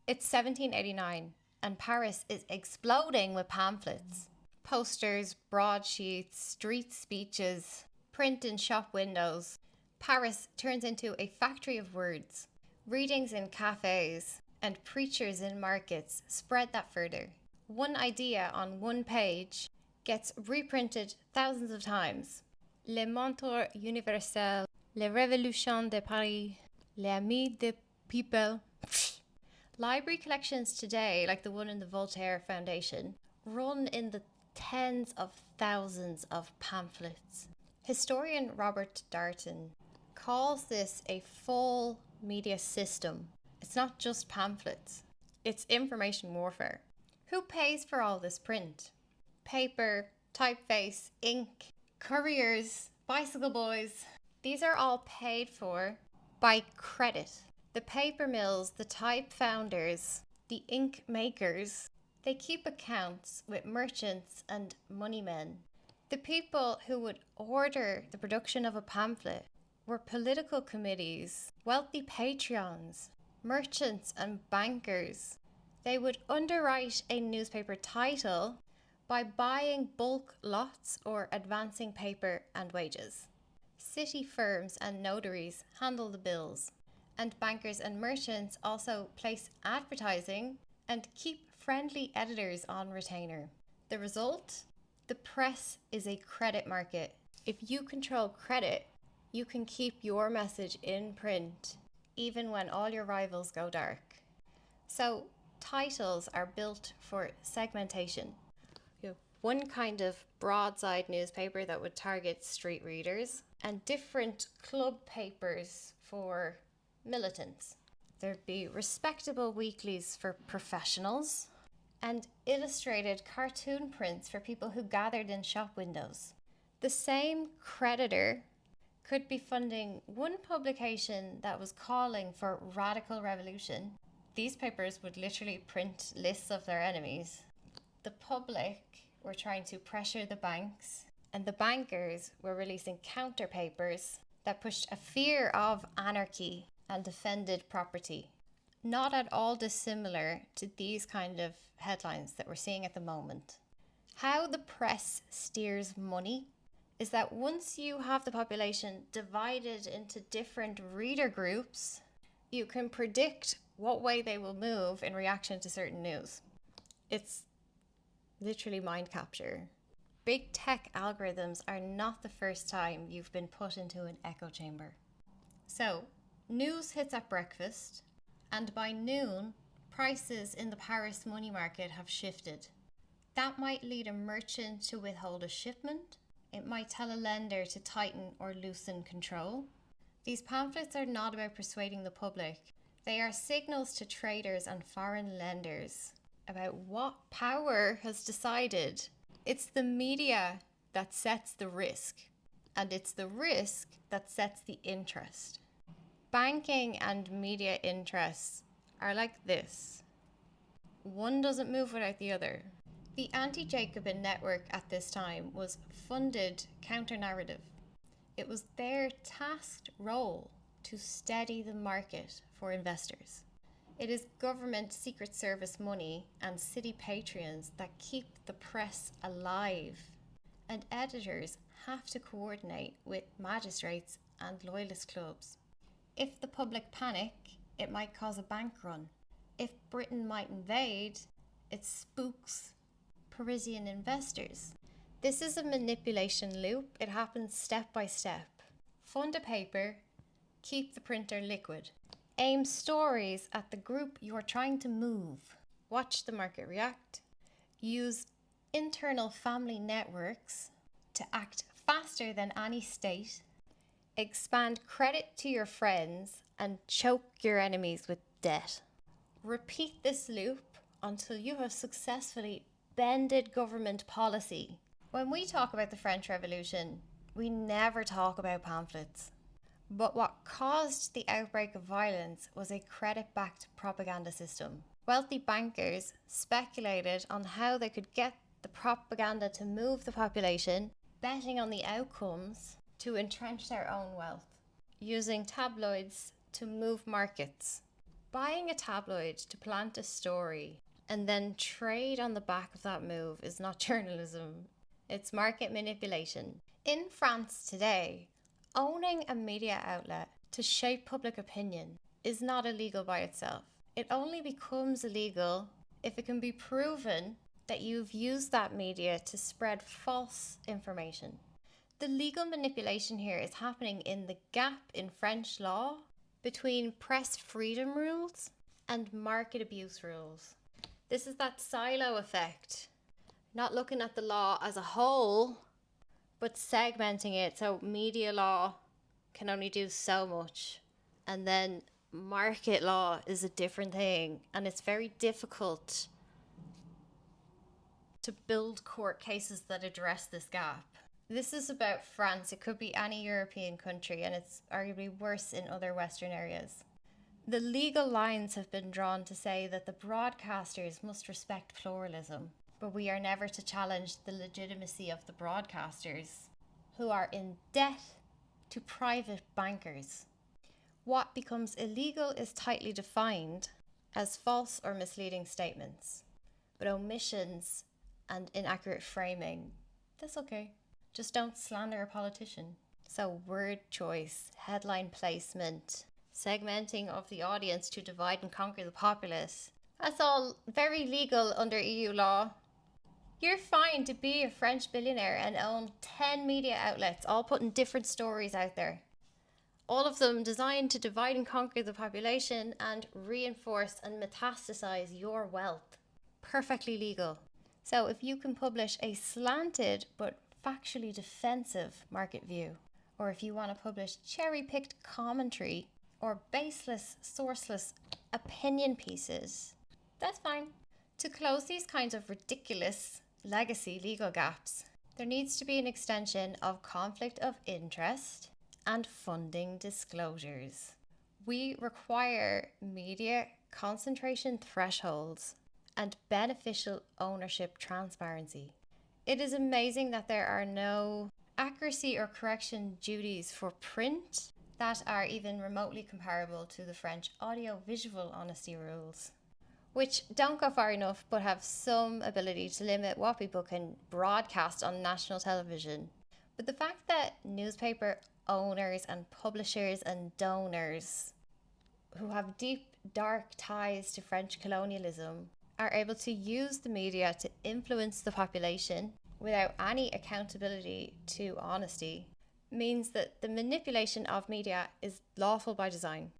It's 1789, and Paris is exploding with pamphlets. Posters, broadsheets, street speeches, print in shop windows. Paris turns into a factory of words. Readings in cafes and preachers in markets spread that further. One idea on one page gets reprinted thousands of times. Le Mentor Universel, La Révolution de Paris, L'Ami des People. Library collections today, like the one in the Voltaire Foundation, run in the tens of thousands of pamphlets. Historian Robert Darnton calls this a full media system. It's not just pamphlets, it's information warfare. Who pays for all this print? Paper, typeface, ink, couriers, bicycle boys. These are all paid for by credit. The paper mills, the type founders, the ink makers, they keep accounts with merchants and money men. The people who would order the production of a pamphlet were political committees, wealthy patrons, merchants and bankers. They would underwrite a newspaper title by buying bulk lots or advancing paper and wages. City firms and notaries handle the bills, and bankers and merchants also place advertising and keep friendly editors on retainer. The result? The press is a credit market. If you control credit, you can keep your message in print, even when all your rivals go dark. So, titles are built for segmentation. One kind of broadside newspaper that would target street readers, and different club papers for militants. There'd be respectable weeklies for professionals, and illustrated cartoon prints for people who gathered in shop windows. The same creditor could be funding one publication that was calling for radical revolution. These papers would literally print lists of their enemies. The public were trying to pressure the banks, and the bankers were releasing counter papers that pushed a fear of anarchy and defended property. Not at all dissimilar to these kind of headlines that we're seeing at the moment. How the press steers money is that once you have the population divided into different reader groups, you can predict what way they will move in reaction to certain news. It's literally mind capture. Big tech algorithms are not the first time you've been put into an echo chamber. So, news hits at breakfast, and by noon, prices in the Paris money market have shifted. That might lead a merchant to withhold a shipment. It might tell a lender to tighten or loosen control. These pamphlets are not about persuading the public. They are signals to traders and foreign lenders about what power has decided. It's the media that sets the risk, and it's the risk that sets the interest. Banking and media interests are like this. One doesn't move without the other. The anti-Jacobin network at this time was funded counter-narrative. It was their tasked role to steady the market for investors. It is government secret service money and city patrons that keep the press alive, and editors have to coordinate with magistrates and loyalist clubs. If the public panic, it might cause a bank run. If Britain might invade, it spooks Parisian investors. This is a manipulation loop. It happens step by step. Fund a paper, keep the printer liquid. Aim stories at the group you're trying to move. Watch the market react. Use internal family networks to act faster than any state. Expand credit to your friends and choke your enemies with debt. Repeat this loop until you have successfully bended government policy. When we talk about the French Revolution, we never talk about pamphlets. But what caused the outbreak of violence was a credit-backed propaganda system. Wealthy bankers speculated on how they could get the propaganda to move the population, betting on the outcomes to entrench their own wealth, using tabloids to move markets. Buying a tabloid to plant a story and then trade on the back of that move is not journalism, it's market manipulation. In France today, owning a media outlet to shape public opinion is not illegal by itself. It only becomes illegal if it can be proven that you've used that media to spread false information. The legal manipulation here is happening in the gap in French law between press freedom rules and market abuse rules. This is that silo effect, not looking at the law as a whole, but segmenting it. So media law can only do so much. And then market law is a different thing. And it's very difficult to build court cases that address this gap. This is about France. It could be any European country, and it's arguably worse in other Western areas. The legal lines have been drawn to say that the broadcasters must respect pluralism, but we are never to challenge the legitimacy of the broadcasters, who are in debt to private bankers. What becomes illegal is tightly defined as false or misleading statements, but omissions and inaccurate framing, that's okay. Just don't slander a politician. So word choice, headline placement, segmenting of the audience to divide and conquer the populace, that's all very legal under EU law. You're fine to be a French billionaire and own 10 media outlets, all putting different stories out there. All of them designed to divide and conquer the population and reinforce and metastasize your wealth. Perfectly legal. So if you can publish a slanted but factually defensive market view, or if you want to publish cherry-picked commentary or baseless, sourceless opinion pieces, that's fine. To close these kinds of ridiculous legacy legal gaps, there needs to be an extension of conflict of interest and funding disclosures. We require media concentration thresholds and beneficial ownership transparency. It is amazing that there are no accuracy or correction duties for print that are even remotely comparable to the French audio-visual honesty rules, which don't go far enough but have some ability to limit what people can broadcast on national television. But the fact that newspaper owners and publishers and donors who have deep, dark ties to French colonialism are able to use the media to influence the population without any accountability to honesty means that the manipulation of media is lawful by design.